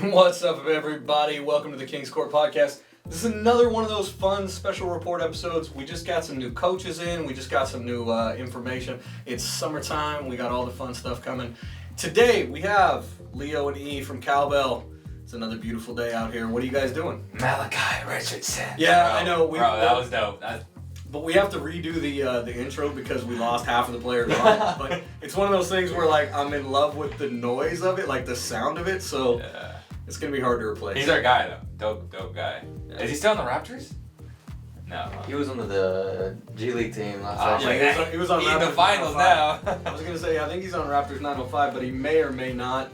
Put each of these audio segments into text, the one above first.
What's up, everybody? Welcome to the King's Court Podcast. This is another one of those fun special report episodes. We just got some new coaches in. We just got some new information. It's summertime. We got all the fun stuff coming. Today, we have Leo and E from Cowbell. It's another beautiful day out here. What are you guys doing? Malachi Richardson. Yeah, I know. That was dope. But we have to redo the intro because we lost half of the players on. But it's one of those things where like I'm in love with the noise of it, like the sound of it. So it's gonna be hard to replace. He's our guy though. Dope guy. Yeah. Is he still on the Raptors? No. He was on the G League team last year. Yeah, he was on he's Raptors in the finals now. I was gonna say I think he's on Raptors 905, but he may or may not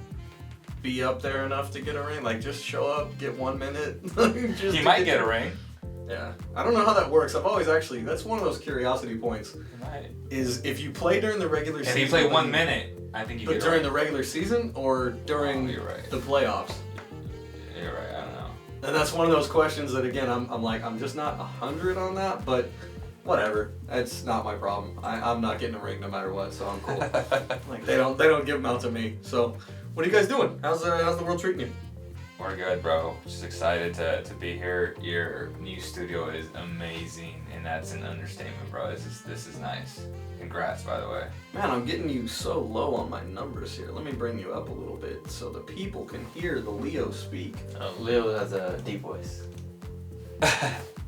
be up there enough to get a ring. Like just show up, get 1 minute. He might get a ring. Yeah, I don't know how that works. I've always that's one of those curiosity points. Right. Is if you play during the regular season. If you play 1 minute, I think you get a ring. But during the regular season or during the playoffs? You're right, I don't know. And that's one of those questions that again I'm just not 100 on that, but whatever. It's not my problem. I'm not getting a ring no matter what, so I'm cool. Like they don't give them out to me. So what are you guys doing? How's the world treating you? We're good, bro. Just excited to be here. Your new studio is amazing, and that's an understatement, bro. This is nice. Congrats, by the way. Man, I'm getting you so low on my numbers here. Let me bring you up a little bit so the people can hear the Leo speak. Leo has a deep voice.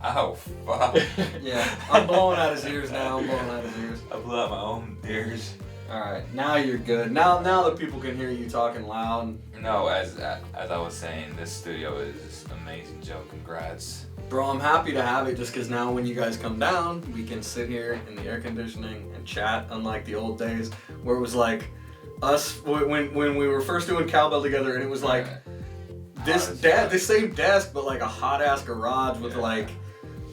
Oh, fuck. Yeah, I'm blowing out his ears now. I blew out my own ears. Alright, now you're good. Now the people can hear you talking loud. No, as I was saying, this studio is amazing, Joe. Congrats. Bro, I'm happy to have it just because now when you guys come down, we can sit here in the air conditioning and chat, unlike the old days where it was like us, when we were first doing Cowbell together and it was like this same desk but like a hot-ass garage with like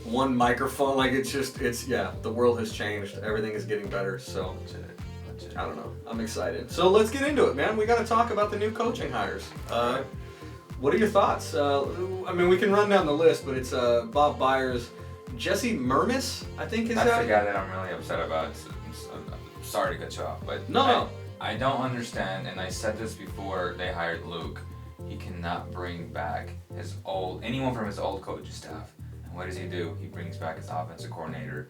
one microphone. Like the world has changed. Everything is getting better, so I don't know. I'm excited. So let's get into it, man. We got to talk about the new coaching hires. What are your thoughts? I mean, we can run down the list, but it's Bob Byers, Jesse Mermis, I think is that. That's the guy that I'm really upset about. I'm sorry to cut you off, but no. I don't understand, and I said this before they hired Luke. He cannot bring back anyone from his old coaching staff. And what does he do? He brings back his offensive coordinator.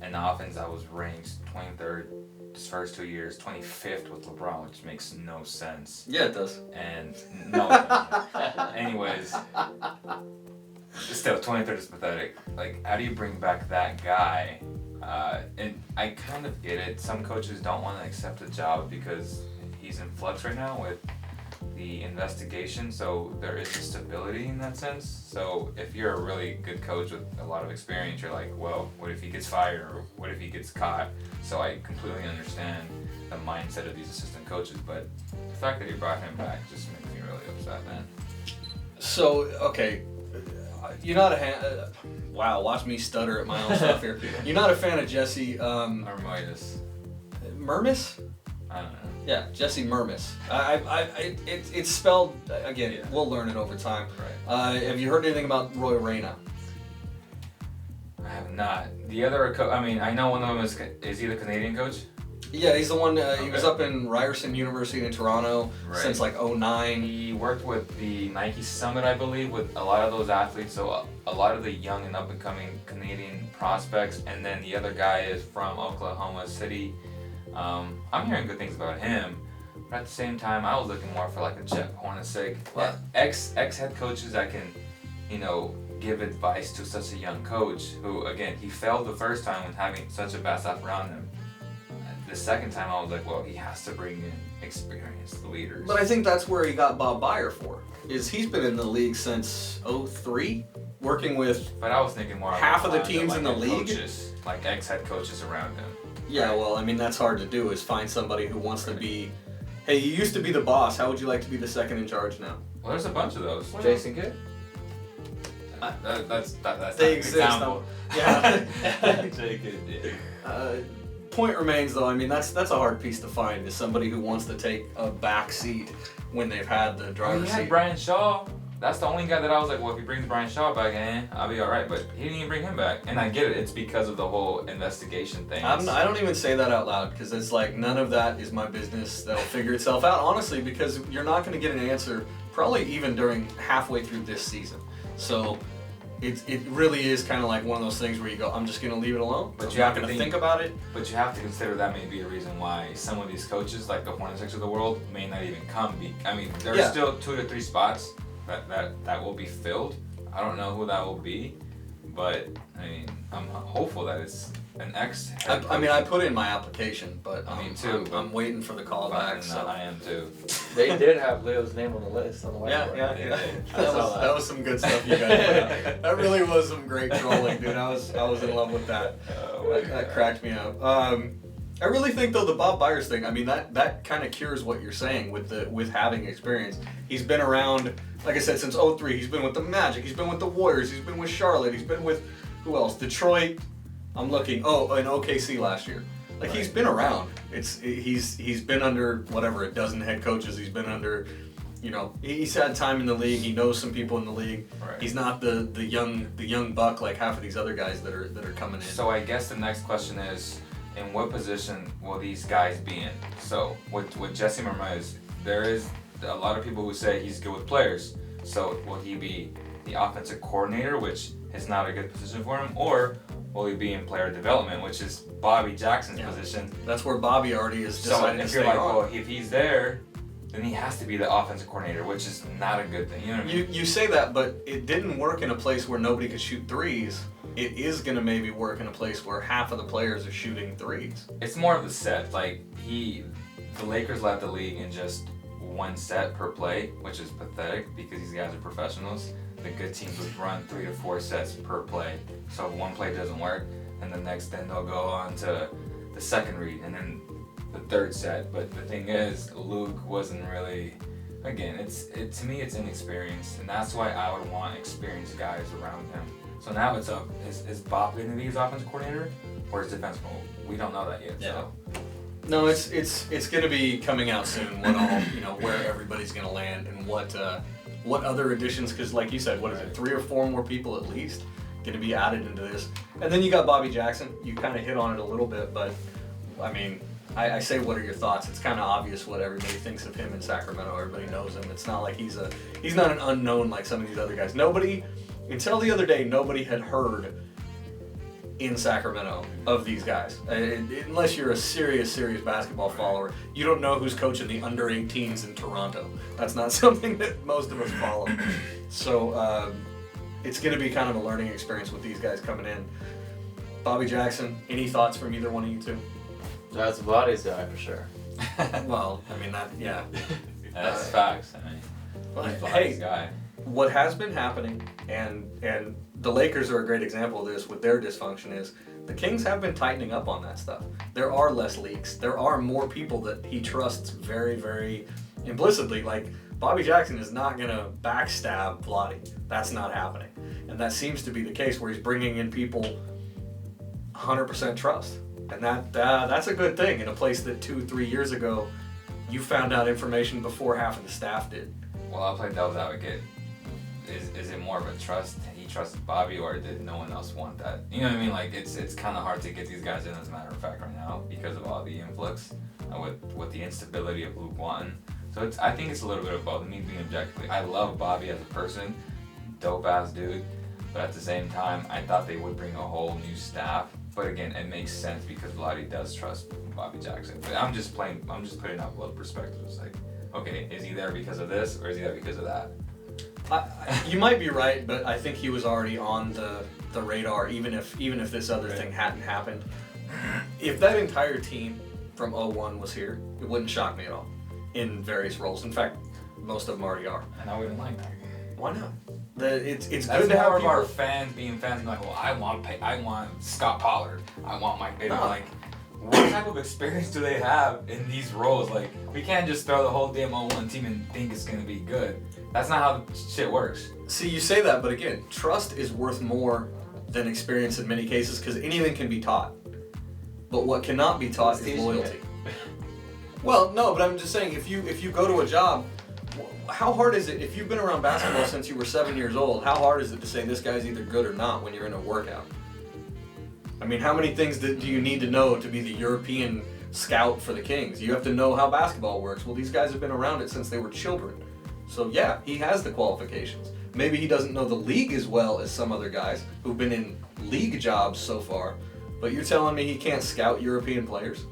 And the offense that was ranked 23rd his first 2 years, 25th with LeBron, which makes no sense. Yeah, it does. And no. Anyways, still 23rd is pathetic. Like, how do you bring back that guy? And I kind of get it. Some coaches don't want to accept the job because he's in flux right now with the investigation, so there is a stability in that sense. So if you're a really good coach with a lot of experience, you're like, well, what if he gets fired or what if he gets caught? So I completely understand the mindset of these assistant coaches, but the fact that he brought him back just makes me really upset, man. So, okay, you're not wow, watch me stutter at my own stuff here. You're not a fan of Jesse Mermis? I don't know. Yeah, Jesse Mermis. It's spelled, again, we'll learn it over time. Right. Have you heard anything about Roy Reyna? I have not. The other I know one of them is he the Canadian coach? Yeah, he's the one, he was up in Ryerson University in Toronto since like 2009. He worked with the Nike Summit, I believe, with a lot of those athletes, so a lot of the young and up-and-coming Canadian prospects, and then the other guy is from Oklahoma City. I'm hearing good things about him, but at the same time, I was looking more for like a Jeff Hornacek, ex-head coaches that can, give advice to such a young coach who, again, he failed the first time when having such a bad staff around him. The second time, I was like, well, he has to bring in experienced leaders. But I think that's where he got Bob Byer for, is he's been in the league since 2003, working with But I was thinking more half of the teams in the league. Coaches, like ex-head coaches around him. Yeah, well, I mean, that's hard to do, is find somebody who wants to be, hey, you used to be the boss, how would you like to be the second in charge now? Well, there's a bunch of those. Jason Kidd? That's they exist. Yeah. Kidd. Point remains, though, I mean, that's a hard piece to find, is somebody who wants to take a back seat when they've had the driver's seat. Brian Shaw. That's the only guy that I was like, well, if he brings Brian Shaw back in, I'll be all right. But he didn't even bring him back. And I get it. It's because of the whole investigation thing. I don't even say that out loud because it's like none of that is my business. That'll figure itself out, honestly, because you're not going to get an answer probably even during halfway through this season. So it really is kind of like one of those things where you go, I'm just going to leave it alone. But I'm you not have to going to think about it. But you have to consider that may be a reason why some of these coaches, like the Hornaceks of the world, may not even come. I mean, there's still 2 to 3 spots that will be filled. I don't know who that will be, but I mean, I'm hopeful that it's an ex. I mean, I put in my application, but Me too, I'm waiting for the call back. So. I am too. They did have Leo's name on the list on the whiteboard. Yeah. That was some good stuff you guys put out. That really was some great trolling, dude. I was in love with that. That cracked me up. I really think though the Bob Byers thing, I mean that kind of cures what you're saying with having experience. He's been around, like I said, since 2003. He's been with the Magic, he's been with the Warriors, he's been with Charlotte, he's been with who else? Detroit. I'm looking. In OKC last year. Like He's been around. He's been under whatever a dozen head coaches. He's been under, he's had time in the league. He knows some people in the league. Right. He's not the young buck like half of these other guys that are coming in. So I guess the next question is, in what position will these guys be in? So with Jesse Mermez, there is a lot of people who say he's good with players. So will he be the offensive coordinator, which is not a good position for him, or will he be in player development, which is Bobby Jackson's position? That's where Bobby already is decided to stay on. So if you're like, well, if he's there, then he has to be the offensive coordinator, which is not a good thing. You know what I mean? You say that, but it didn't work in a place where nobody could shoot threes. It is going to maybe work in a place where half of the players are shooting threes. It's more of the set. Like, the Lakers led the league in just 1 set per play, which is pathetic because these guys are professionals. The good teams would run 3 to 4 sets per play. So if one play doesn't work, and then they'll go on to the second read and then the third set. But the thing is, Luke wasn't really. Again, to me it's inexperienced, and that's why I would want experienced guys around him. So now it's up. Is Bob going to be his offensive coordinator, or is defensive? We don't know that yet. Yeah. So. No, it's going to be coming out soon. Where everybody's going to land and what other additions? Because like you said, what is it? 3 or 4 more people at least going to be added into this. And then you got Bobby Jackson. You kind of hit on it a little bit, but I mean, I say, what are your thoughts? It's kind of obvious what everybody thinks of him in Sacramento. Everybody knows him. It's not like he's not an unknown like some of these other guys. Nobody, until the other day, nobody had heard in Sacramento of these guys. Unless you're a serious basketball follower, you don't know who's coaching the under 18s in Toronto. That's not something that most of us follow. So it's going to be kind of a learning experience with these guys coming in. Bobby Jackson, any thoughts from either one of you two? That's Body's guy for sure. Well, I mean, That's facts. I mean, hey, guy. What has been happening, and the Lakers are a great example of this with their dysfunction, is the Kings have been tightening up on that stuff. There are less leaks. There are more people that he trusts very, very implicitly. Like, Bobby Jackson is not going to backstab Vlade. That's not happening. And that seems to be the case where he's bringing in people 100% trust. And that's a good thing in a place that 2-3 years ago you found out information before half of the staff did. Well, I'll play devil's advocate. Is it more of a trust? He trusted Bobby, or did no one else want that? You know what I mean? Like, it's kind of hard to get these guys in, as a matter of fact, right now because of all the influx with the instability of Luke Walton. So I think it's a little bit of both. Me being objectively, I love Bobby as a person, dope ass dude, but at the same time, I thought they would bring a whole new staff. But again, it makes sense because Vlade does trust Bobby Jackson. But I'm just putting out both perspectives. Like, okay, is he there because of this, or is he there because of that? You might be right, but I think he was already on the radar, even if this other thing hadn't happened. If that entire team from 01 was here, it wouldn't shock me at all in various roles. In fact, most of them already are. And I wouldn't like that. Why not? It's That's good to have more of people. our fans being fans and like, well, I want Scott Pollard, I want Mike Bibby. No. Like, what type of experience do they have in these roles? Like, we can't just throw the whole damn 01 team and think it's gonna be good. That's not how shit works. See, you say that, but again, trust is worth more than experience in many cases because anything can be taught. But what cannot be taught is loyalty. Well, no, but I'm just saying, if you go to a job, how hard is it, if you've been around basketball since you were 7 years old, how hard is it to say this guy's either good or not when you're in a workout? I mean, how many things do you need to know to be the European scout for the Kings? You have to know how basketball works. Well, these guys have been around it since they were children. So yeah, he has the qualifications. Maybe he doesn't know the league as well as some other guys who've been in league jobs so far. But you're telling me he can't scout European players?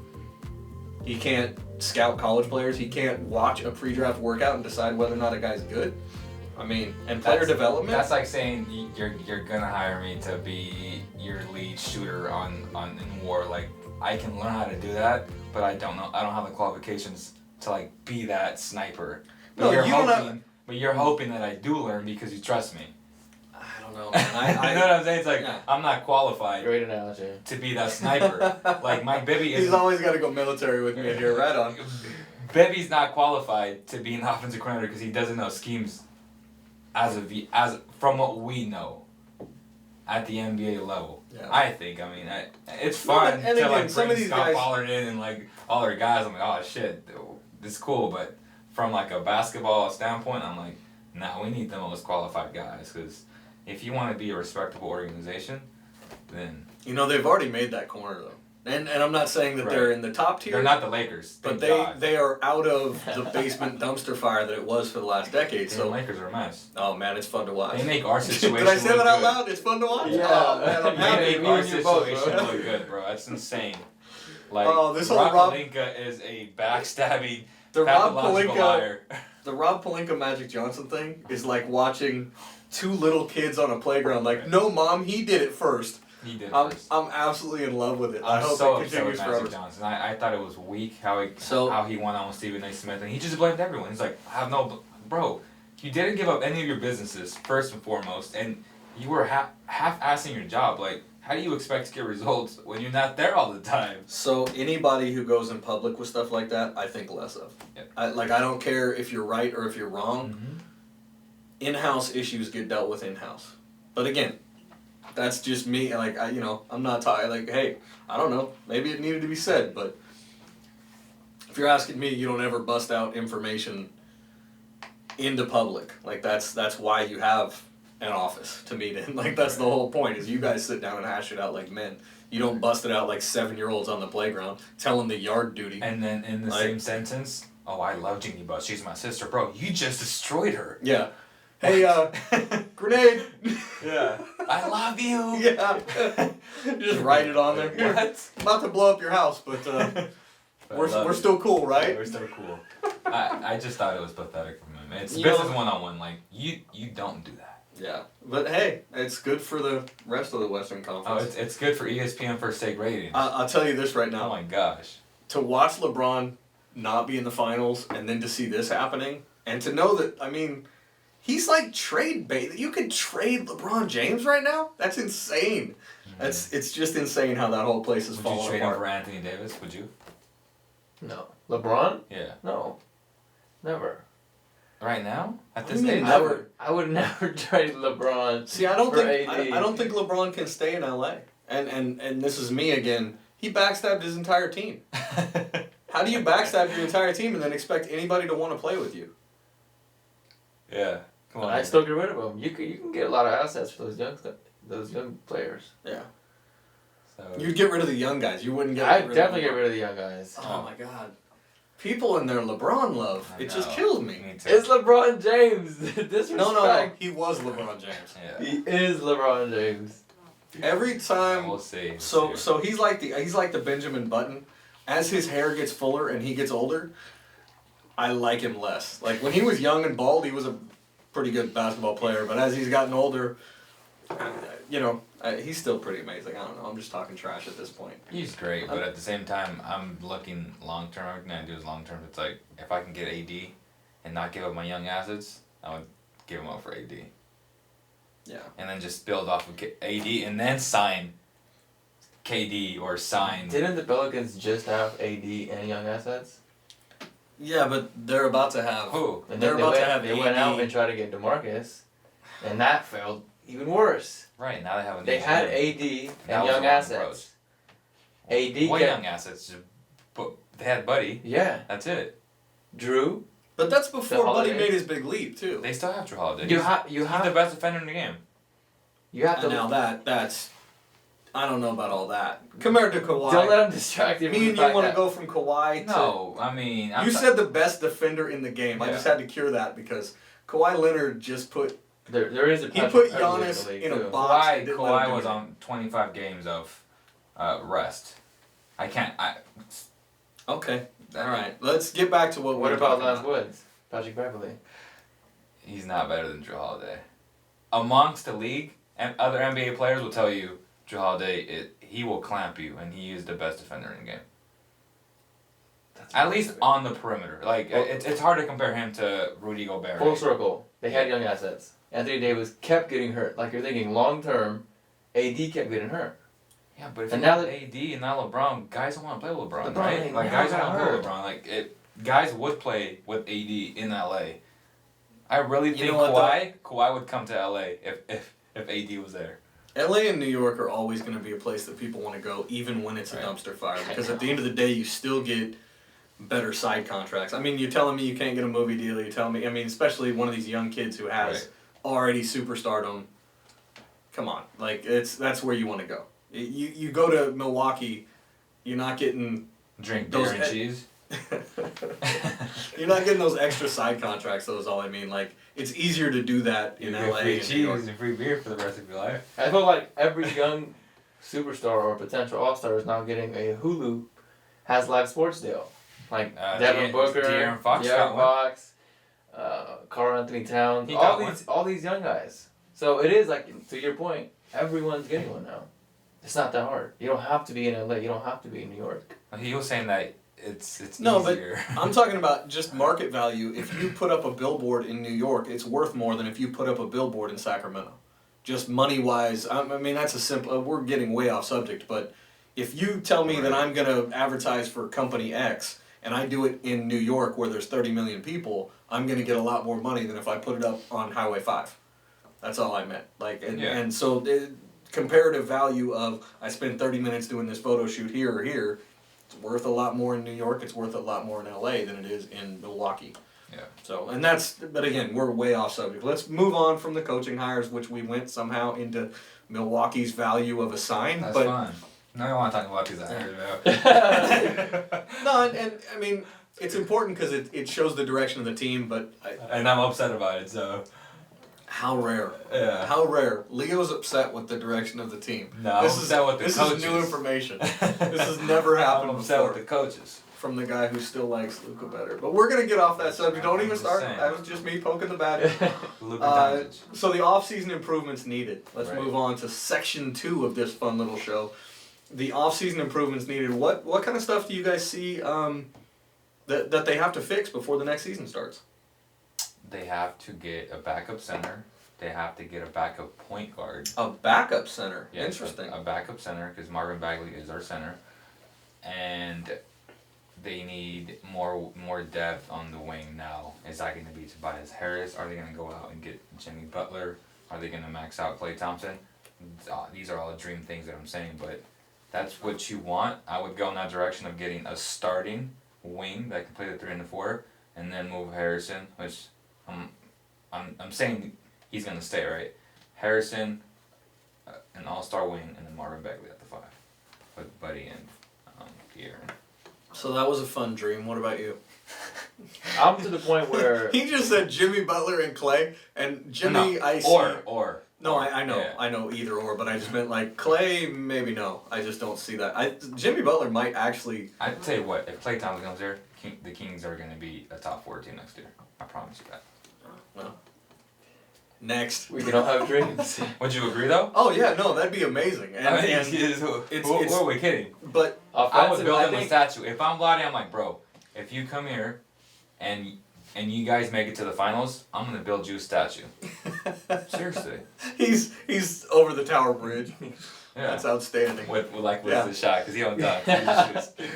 He can't scout college players? He can't watch a pre-draft workout and decide whether or not a guy's good? I mean, and player development? That's like saying you're gonna hire me to be your lead shooter in war. Like, I can learn how to do that, but I don't have the qualifications to like be that sniper. But No, you're hoping that I do learn because you trust me. I don't know, man. You know what I'm saying? It's like, yeah. I'm not qualified Great analogy. to be that sniper. Like, Mike Bibby is. He's always got to go military with me here, right on. Bibby's not qualified to be an offensive coordinator because he doesn't know schemes as from what we know at the NBA level. Yeah. I think. I mean, it's fun and to again, like some bring of these Scott guys- Pollard in and like all their guys. I'm like, oh shit, this is cool. But from like a basketball standpoint, I'm like, nah, we need the most qualified guys because if you want to be a respectable organization, then You know, they've already made that corner, though. And I'm not saying that they're in the top tier. they're not the Lakers. But thank God. they are out of the basement dumpster fire that it was for the last decade. The So, Lakers are a mess. oh man, it's fun to watch. They make our situation Did I say look that out good. loud? It's fun to watch. Yeah. Oh man, I'm They happy. make Me our and you both, situation bro. look good, bro. That's insane. Like, Oh, this whole Rob Rob- Pelinka is a backstabbing, The Rob pathological Pelinka, liar. the Rob Pelinka Magic Johnson thing is like watching two little kids on a playground. Like, no, mom, he did it first. He did I'm first. absolutely in love with it. I I'm hope so it upset with continues Magic forever. Johnson. I thought it was weak how So- he won on Stephen A. Smith, and he just blamed everyone. He's like, I have no, bro. You didn't give up any of your businesses first and foremost, and you were half-assing your job. Like, how do you expect to get results when you're not there all the time? So anybody who goes in public with stuff like that, I think less of. Yep. I don't care if you're right or if you're wrong. In-house issues get dealt with in-house. But again, that's just me. Like, I'm not talking like, hey, I don't know. Maybe it needed to be said, but if you're asking me, you don't ever bust out information into public. Like, that's why you have an office to meet in. Like, that's the whole point, is you guys sit down and hash it out like men. You don't bust it out like 7-year-olds on the playground telling the yard duty. And then in the same sentence, oh, I love Jeannie Buss. She's my sister. Bro, you just destroyed her. Yeah. Hey, grenade. Yeah. I love you. Yeah. Just write it on there. What? About to blow up your house, but we're still cool, right? We're still cool. I just thought it was pathetic from him. It's You business know- one-on-one. Like, you don't do that. Yeah. But hey, it's good for the rest of the Western Oh, Conference. it's good for ESPN First Take ratings. I'll tell you this right Oh now. my gosh. To watch LeBron not be in the finals and then to see this happening and to know that, I mean, he's like trade bait. You could trade LeBron James right now? That's insane. It's just insane how that whole place is Would you falling trade him apart. for Anthony Davis? Would you? No. LeBron? Yeah. No. Never. Right now? At What do this you mean age? never? I would never trade LeBron. See, I don't for think AD. I don't think LeBron can stay in LA. And this is me again. He backstabbed his entire team. How do you backstab your entire team and then expect anybody to want to play with you? Yeah. Come on. I'd still get rid of him. You can get a lot of assets for those young players. Yeah. So, You'd get rid of the young guys. You wouldn't get I'd rid definitely of get rid of the young guys. Oh my god. People and their LeBron love. I It just know. kills me. Me too. It's LeBron James. Disrespect. No. He was LeBron James. Yeah. He is LeBron James. Every time We'll see. So he's like the Benjamin Button. As his hair gets fuller and he gets older, I like him less. Like when he was young and bald, he was a pretty good basketball player. But as he's gotten older, he's still pretty amazing. I don't know. I'm just talking trash at this point. He's great, but at the same time, I'm looking long term. Everything I do is long term. It's like if I can get AD and not give up my young assets, I would give him up for AD. Yeah. And then just build off of AD and then sign KD or sign. Didn't the Pelicans just have AD and young assets? Yeah, but they're about to have. Who? And They're then about to have they went AD. out and tried to get DeMarcus, and that failed even worse. Right, now they have a new They had GM. AD That and was young the wrong assets. AD What kept- young assets? But they had Buddy. Yeah, That's it. Drew. But that's before Buddy Holiday. made his big leap too. They still have Drew Holiday. You He's have the best defender in the game. you have to And now that's. I don't know about all that. Compared to Kawhi. don't let him distract you. Me and you want to go from Kawhi to. No, I mean, You said the best defender in the game. I Yeah. just had to cure that because Kawhi Leonard just put. There is a He Patrick put Beverley Giannis league, in a too. box. and didn't let him Kawhi do was it. on 25 games of rest. I can't. Okay. All right. Let's get back to what What we're about talking Lance Woods? Patrick Beverley. He's not better than Drew Holiday. Amongst the league, and other NBA players will tell you Drew Holiday, he will clamp you, and he is the best defender in the game. At least on the perimeter. Like, it's hard to compare him to Rudy Gobert. Full circle. They had young assets. Anthony Davis kept getting hurt. Like, you're thinking long term, AD kept getting hurt. Yeah, but if And you now have AD and not LeBron, guys don't want to play with LeBron, LeBron right? ain't Like, never guys don't want to play with hurt. LeBron. Like, guys would play with AD in LA. I really think know what, Kawhi would come to LA if AD was there. LA and New York are always going to be a place that people want to go, even when it's a Right. dumpster fire. Because at the end of the day, you still get better side contracts. I mean, you're telling me you can't get a movie deal. You're telling me, I mean, especially one of these young kids who has already superstardom. Come on, like that's where you want to go. You go to Milwaukee, you're not getting Drink Those beer and cheese. you're not getting those extra side contracts. Though is all I mean. Like it's easier to do that in You LA get free and New York. cheese and free beer for the rest of your life. I feel like every young superstar or potential all-star is now getting a Hulu has live sports deal. Like Devin Booker, De'Aaron Fox got one. Fox, Karl Anthony Towns, He all got these all these young guys. So it is like, to your point, everyone's getting one now. It's not that hard. You don't have to be in LA. You don't have to be in New York. He was saying that it's No, easier. but I'm talking about just market value. If you put up a billboard in New York, it's worth more than if you put up a billboard in Sacramento. Just money-wise, I mean, that's a simple... we're getting way off subject, but if you tell me that I'm going to advertise for company X, and I do it in New York where there's 30 million people, I'm going to get a lot more money than if I put it up on Highway 5. That's all I meant. Like, and so the comparative value of I spend 30 minutes doing this photo shoot here or here, it's worth a lot more in New York, it's worth a lot more in LA than it is in Milwaukee. Yeah. So, and that's, but again, we're way off subject. Let's move on from the coaching hires, which we went somehow into Milwaukee's value of a sign. That's but fine. No, I want to talk about these hires, though. No, and I mean, it's important because it shows the direction of the team, but And I'm upset about it, so. how rare. Yeah. How rare. Leo's upset with the direction of the team. No, I'm upset with the this coaches. is new information. This has never happened I'm upset before. with the coaches. From the guy who still likes Luka better. But we're going to get off that subject. Don't even I'm just start. saying. That was just me poking the bad. Luka Doncic. So the off-season improvements needed. Let's Right. move on to section 2 of this fun little show. The off-season improvements needed. What kind of stuff do you guys see that they have to fix before the next season starts? They have to get a backup center. They have to get a backup point guard. A backup center. Yes, Interesting. A backup center, because Marvin Bagley is our center. And they need more depth on the wing now. Is that going to be Tobias Harris? Are they going to go out and get Jimmy Butler? Are they going to max out Klay Thompson? These are all dream things that I'm saying, but that's what you want. I would go in that direction of getting a starting wing that can play the 3 and the 4, and then move Harrison, which I'm saying he's going to stay, right? Harrison, an all-star wing, and then Marvin Bagley at the 5 with Buddy and Pierre. So that was a fun dream. What about you? I'm to the point where He just said Jimmy Butler and Clay, and Jimmy No, I see. Or. No, or, I know, yeah. I know either or, but I just meant like Clay, maybe no. I just don't see that. Jimmy Butler might actually. I tell you what, if Klay Thompson comes there, the Kings are going to be a top 4 team next year. I promise you that. Well, next. we can all have dreams. Would you agree though? Oh yeah, no, that'd be amazing. And, I mean, and who are we kidding? but I would Offensive, build I him a think statue. If I'm Vladdy, I'm like, bro, if you come here and you guys make it to the finals, I'm going to build you a statue. Seriously. he's over the Tower Bridge. Yeah. That's outstanding. With Yeah. the shot, because he don't dunk. He just shoots.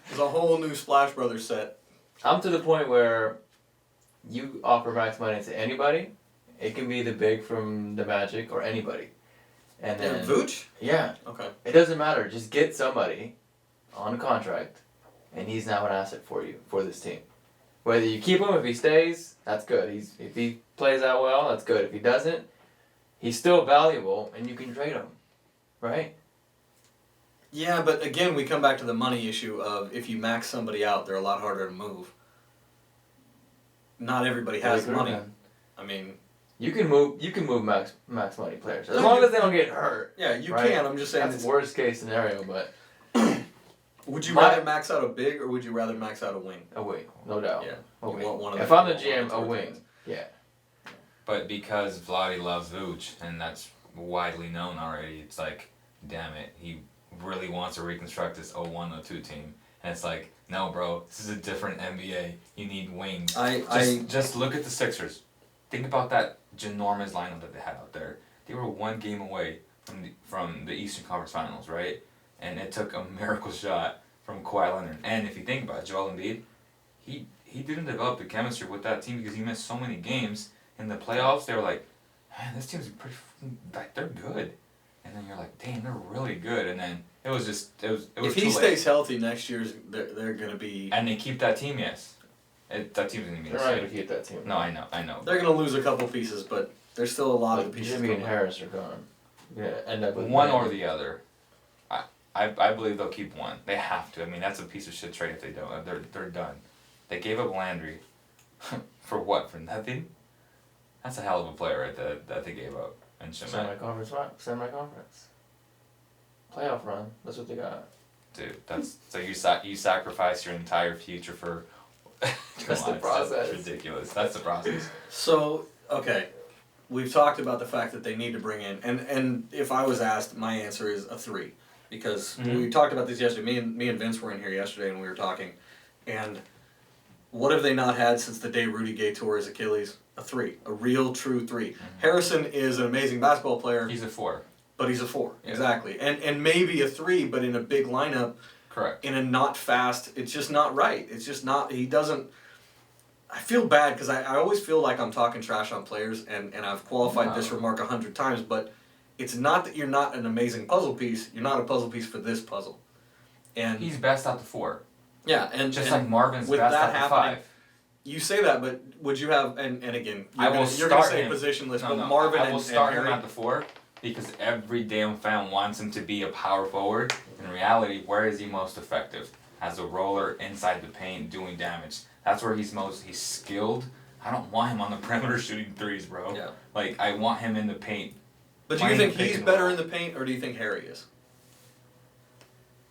There's a whole new Splash Brothers set. I'm to the point where you offer max money to anybody. It can be the big from the Magic or anybody. And then Vooch? yeah, Okay. it doesn't matter. Just get somebody on a contract, and he's now an asset for you, for this team. Whether you keep him, if he stays, that's good. If he plays out well, that's good. If he doesn't, he's still valuable, and you can trade him, right? Yeah, but again, we come back to the money issue of if you max somebody out, they're a lot harder to move. Not everybody has Billy money. Griffin. I mean, You can move max money players as long as they don't get hurt. yeah, you right? can. I'm just saying. That's worst case scenario, but Would you rather max out a big or would you rather max out a wing? a wing, no doubt. Yeah. A You wing. want one of If the- I'm the one of GM, the a two wing. things. Yeah. But because Vladdy loves Vooch, and that's widely known already, it's like, damn it, he really wants to reconstruct this 01-02 team. And it's like, no, bro, this is a different NBA. You need wings. Just look at the Sixers. Think about that ginormous lineup that they had out there. They were one game away from the Eastern Conference Finals, right? And it took a miracle shot from Kawhi Leonard. And if you think about it, Joel Embiid, he didn't develop the chemistry with that team because he missed so many games. In the playoffs, they were like, man, this team's pretty, like, they're good. And then you're like, damn, they're really good. And then it was If he stays healthy next year, they're going to be... And they keep that team, yes. That team's going to be They're not going to keep that team. No, I know. They're going to lose a couple pieces, but there's still a lot of pieces. Jimmy and Harris are gone. Yeah, end up with one or the other. I believe they'll keep one. They have to. I mean, that's a piece of shit trade if they don't. They're done. They gave up Landry. For what? For nothing? That's a hell of a player right there that they gave up. And Semi-conference. Playoff run. That's what they got. Dude, that's so you sacrifice your entire future for. That's the process. That's ridiculous. That's the process. So, okay, we've talked about the fact that they need to bring in, and if I was asked, my answer is a 3, because we talked about this yesterday. Me and Vince were in here yesterday and we were talking, and what have they not had since the day Rudy Gay tore his Achilles? A 3, a real true 3. Harrison is an amazing basketball player. He's a 4. But he's a 4, exactly, and maybe a 3, but in a big lineup. Correct. In a not fast, it's just not right. It's just not, he doesn't, I feel bad because I always feel like I'm talking trash on players, and I've qualified this remark 100 times, but it's not that you're not an amazing puzzle piece, you're not a puzzle piece for this puzzle. And he's best out the 4. Yeah, and just and like Marvin's with best that out the 5. You say that, but would you have, and again, you're going to say positionless, but Marvin I will start him Harry, at the 4 because every damn fan wants him to be a power forward. In reality, where is he most effective? As a roller inside the paint doing damage. That's where he's skilled. I don't want him on the perimeter shooting threes, bro. Yeah. Like, I want him in the paint. But do you think he's better in the paint, or do you think Harry is?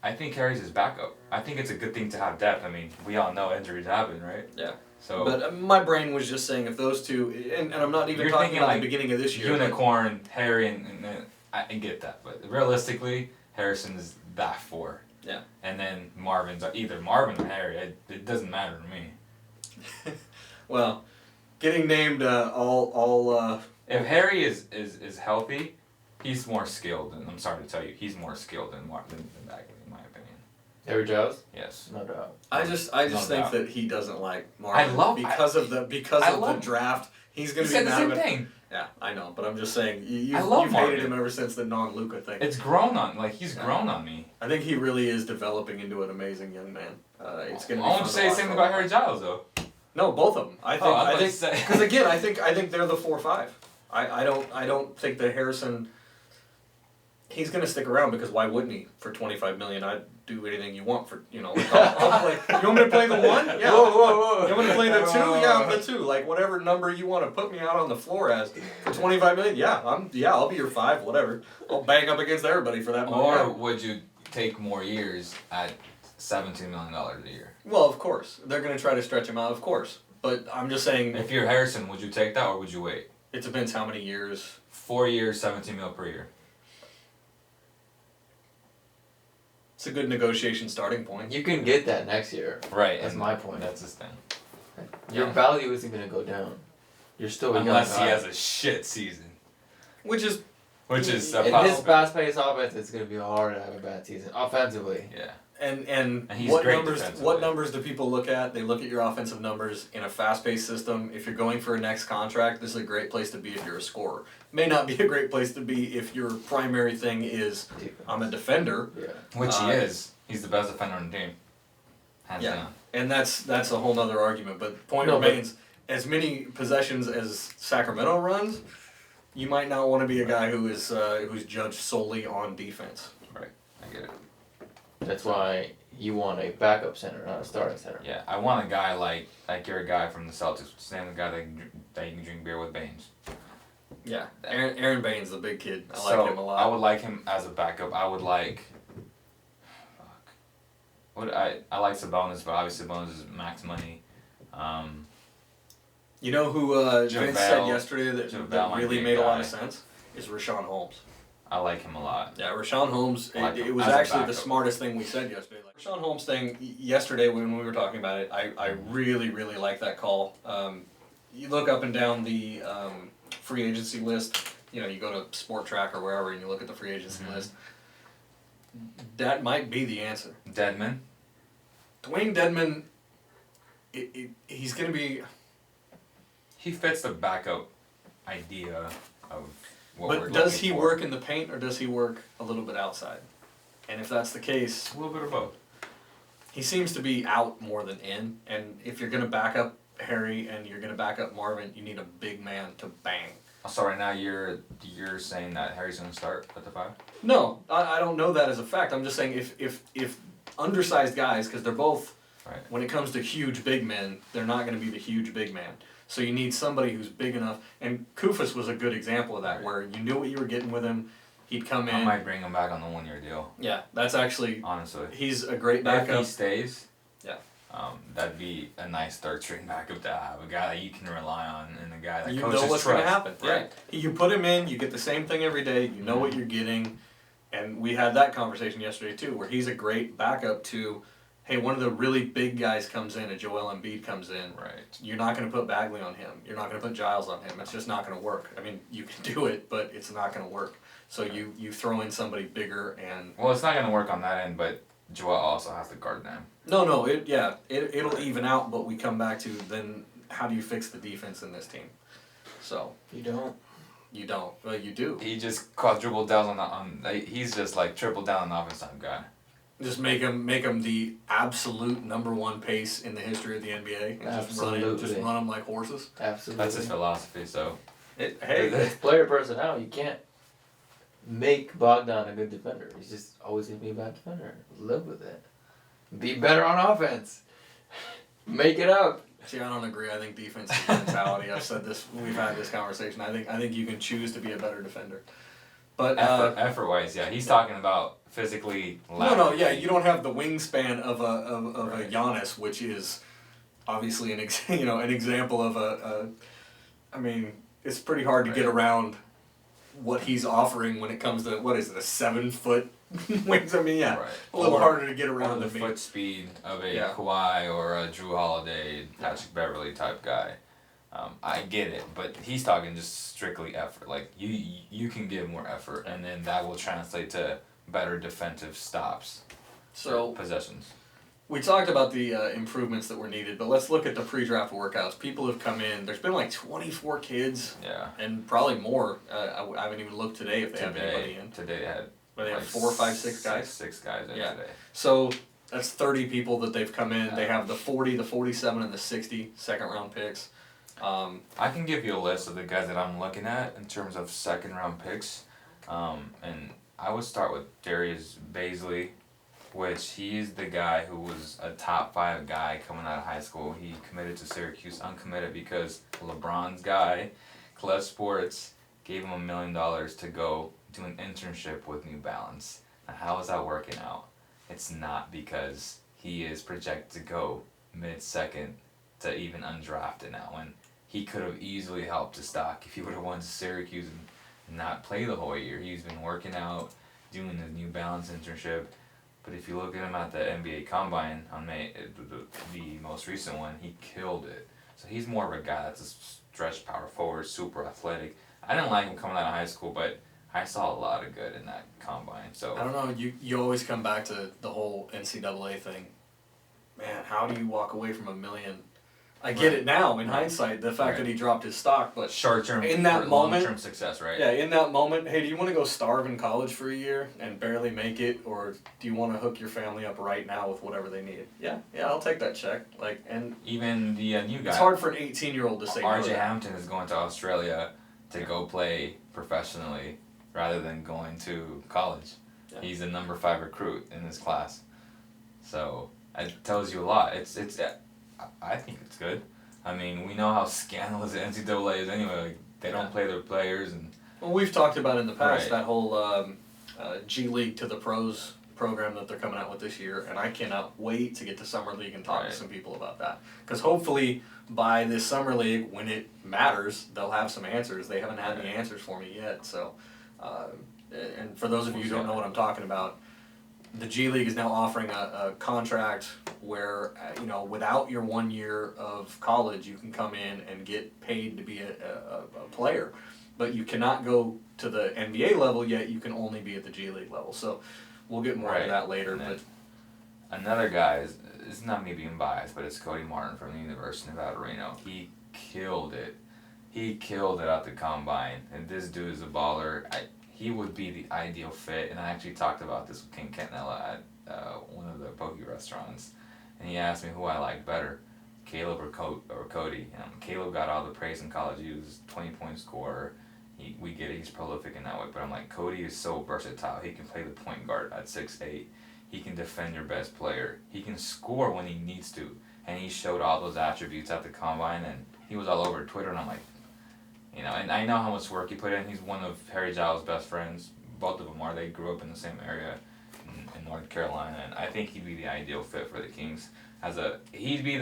I think Harry's his backup. I think it's a good thing to have depth. I mean, we all know injuries happen, right? Yeah. So. But my brain was just saying if those two, and I'm not even talking about the beginning of this year. Unicorn, Harry, and I get that. But realistically, Harrison is that 4. Yeah. And then Marvin's either Marvin or Harry. It doesn't matter to me. Well, getting named all. If Harry is healthy, he's more skilled, and I'm sorry to tell you, he's more skilled than Bagley, in my opinion. Harry Giles? Yes. No doubt. I just think that he doesn't like Marvin. Because of the draft. He's going to be mad the same thing. Yeah, I know, but I'm just saying you've hated him ever since the non-Luka thing. It's grown on he's grown on me. I think he really is developing into an amazing young man. It's going to be. I won't say the same about Harry Giles though. No, both of them. I think because again, I think they're the 4-5. I don't think that Harrison. He's going to stick around because why wouldn't he? For $25 million, I'd do anything you want for Like I'll play. You want me to play the 1? Yeah. Whoa. You want me to play the 2? Yeah, I'm the 2. Like whatever number you want to put me out on the floor as for $25 million. Yeah, I'll be your 5. Whatever. I'll bang up against everybody for that money. Or would you take more years at $17 million a year? Well, of course they're going to try to stretch him out. Of course, but I'm just saying. If you're Harrison, would you take that or would you wait? It depends how many years. 4 years, $17 million per year. It's a good negotiation starting point. You can get that next year. Right. That's my point. That's his thing. Your value isn't going to go down. You're still a unless young guy. he has a shit season. Which is in his fast-paced offense, it's going to be hard to have a bad season offensively. Yeah. And he's what great numbers? defensively. What numbers do people look at? They look at your offensive numbers in a fast-paced system. If you're going for a next contract, this is a great place to be if you're a scorer. May not be a great place to be if your primary thing is I'm a defender. Yeah. Which he is. He's the best defender on the team. Hands down. And that's a whole nother argument. But point remains, as many possessions as Sacramento runs, you might not want to be a guy who's judged solely on defense. Right. I get it. That's why You want a backup center, not a starting center. Yeah, I want a guy like you're a guy from the Celtics, same guy that you can drink beer with Baines. Yeah, Aaron Baines, the big kid. I So like him a lot. I would like him as a backup. I would like. I like Sabonis, but obviously Sabonis is max money. You know who Vince said yesterday that really made a lot of sense? Is Rashawn Holmes. I like him a lot. Yeah, Rashawn Holmes, it was actually the smartest thing we said yesterday. Like, Rashawn Holmes thing, yesterday when we were talking about it, I really, really like that call. You look up and down the free agency list, you know, you go to Sport Track or wherever and you look at the free agency list. That might be the answer. Dedmon? Dwayne Dedmon, he's going to be... He fits the backup idea of what we're But does looking he for. work in the paint or does he work a little bit outside? And if that's the case, A little bit of both. he seems to be out more than in. And if you're going to back up Harry and you're going to back up Marvin, you need a big man to bang. So right now you're saying that Harry's going to start at the 5? No, I don't know that as a fact. I'm just saying if undersized guys, because they're both, Right. when it comes to huge big men, they're not going to be the huge big man. So you need somebody who's big enough. And Kufus was a good example of that, where you knew what you were getting with him. He'd come in. I might bring him back on the 1-year deal. Yeah, that's actually, Honestly. he's a great If backup. he stays, Yeah. that'd be a nice third string backup to have. A guy that you can rely on and a guy that You coaches know what's trust. going to happen. Right. Yeah. You put him in, you get the same thing every day, you know what you're getting. And we had that conversation yesterday too, where he's a great backup to, hey, one of the really big guys comes in, a Joel Embiid comes in. Right. You're not going to put Bagley on him. You're not going to put Giles on him. It's just not going to work. I mean, you can do it, but it's not going to work. So you throw in somebody bigger and... Well, it's not going to work on that end, but Joel also has to guard them. No, it'll even out, but we come back to then how do you fix the defense in this team? So... You don't. You don't. Well, you do. He just quadrupled down he's just like triple down on the offensive guy. Just make him the absolute number one pace in the history of the NBA. And just run them like horses. Absolutely. That's his philosophy, so. Hey, It's player personnel. You can't make Bogdan a good defender. He's just always going to be a bad defender. Live with it. Be better on offense. Make it up. see, I don't agree. I think defense is mentality. I've said this. We've had this conversation. I think you can choose to be a better defender. But effort-wise, yeah. He's talking about physically. No, yeah. You don't have the wingspan of a Giannis, which is obviously an example of a. I mean, it's pretty hard to get around what he's offering when it comes to what is it, a 7-foot wings? I mean, yeah, a little harder to get around the than foot me. speed of a Kawhi or a Drew Holiday, Patrick Beverly type guy. I get it, but he's talking just strictly effort. Like you can give more effort, and then that will translate to better defensive stops. So possessions. We talked about the improvements that were needed, but let's look at the pre-draft workouts. People have come in. There's been like 24 kids. Yeah. And probably more. I haven't even looked today if they have anybody in. Today they had. But they have 4, 5, 6 guys. 6 guys in today. So that's 30 people that they've come in. They have the 40, the 47, and the 60 second-round picks. I can give you a list of the guys that I'm looking at in terms of second-round picks, and I would start with Darius Bazley, which he's the guy who was a top 5 guy coming out of high school. He committed to Syracuse, uncommitted because LeBron's guy, Clutch Sports, gave him $1 million to go do an internship with New Balance. Now, how is that working out? It's not because he is projected to go mid-second to even undrafted now, when he could have easily helped his stock if he would have went to Syracuse and not play the whole year. He's been working out, doing the New Balance internship. But if you look at him at the NBA Combine on the most recent one, he killed it. So he's more of a guy that's a stretch power forward, super athletic. I didn't like him coming out of high school, but I saw a lot of good in that Combine. So I don't know. You always come back to the whole NCAA thing. Man, how do you walk away from $1 million? I get it now in hindsight, the fact that he dropped his stock, but short-term in that moment, long-term success, right? Yeah, in that moment, hey, do you want to go starve in college for a year and barely make it, or do you want to hook your family up right now with whatever they need? Yeah, I'll take that check. Like, and even the new guy. It's hard for an 18-year-old to say no. RJ Hampton is going to Australia to go play professionally rather than going to college. Yeah. He's the number 5 recruit in his class. So it tells you a lot. I think it's good. I mean, we know how scandalous the NCAA is anyway. Like, they don't play their players and. Well, we've talked about in the past Right. that whole G League to the Pros program that they're coming out with this year, and I cannot wait to get to Summer League and talk to some people about that. Because hopefully by this Summer League, when it matters, they'll have some answers. They haven't had any answers for me yet. So, and for those of you who don't know what I'm talking about, the G League is now offering a contract where, without your 1 year of college, you can come in and get paid to be a player. But you cannot go to the NBA level yet. You can only be at the G League level. So we'll get more into that later. But another guy it's not me being biased, but it's Cody Martin from the University of Nevada, Reno. He killed it. He killed it at the combine. And this dude is a baller. He would be the ideal fit. And I actually talked about this with King Canella at one of the poke restaurants. And he asked me who I like better, Caleb or Cody. Caleb got all the praise in college. He was 20-point scorer. We get it, he's prolific in that way, but I'm like, Cody is so versatile. He can play the point guard at 6'8". He can defend your best player. He can score when he needs to. And he showed all those attributes at the combine, and he was all over Twitter, and I'm like, and I know how much work he put in. He's one of Harry Giles' best friends. Both of them are. They grew up in the same area in North Carolina, and I think he'd be the ideal fit for the Kings. He'd be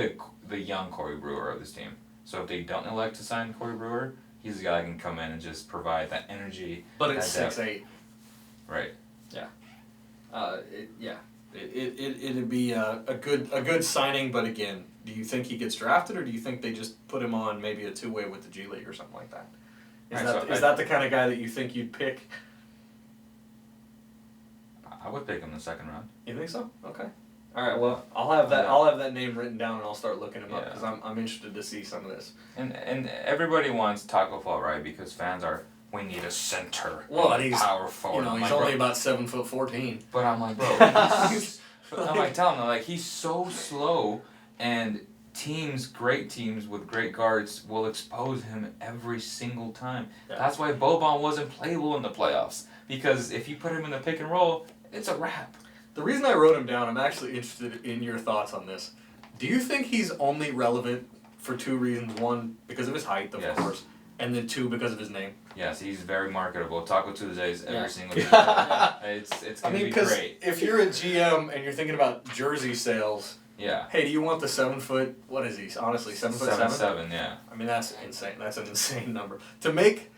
the young Corey Brewer of this team. So if they don't elect to sign Corey Brewer, he's the guy that can come in and just provide that energy. But it's 6'8". Right. Yeah. It'd be a good signing, but again, do you think he gets drafted, or do you think they just put him on maybe a two-way with the G League or something like that? Is that the kind of guy that you think you'd pick? I would pick him in the second round. You think so? Okay. All right. Well, I'll have that name written down, and I'll start looking him up because I'm interested to see some of this. And everybody wants Taco Fall, right? Because fans are, we need a center. Well, he's power forward. He's only about 7'14". But I'm like, bro. I'm like telling him, he's so slow, and great teams with great guards will expose him every single time. Yeah. That's why Boban wasn't playable in the playoffs, because if you put him in the pick and roll, it's a wrap. The reason I wrote him down, I'm actually interested in your thoughts on this. Do you think he's only relevant for two reasons? One, because of his height, of course, and then two, because of his name. Yes, he's very marketable. Taco Tuesdays every single day. It's going to be great. If you're a GM and you're thinking about jersey sales, hey, do you want the 7 foot? What is he? Honestly, 7'7"? 7'7", yeah. I mean, that's insane. That's an insane number. To make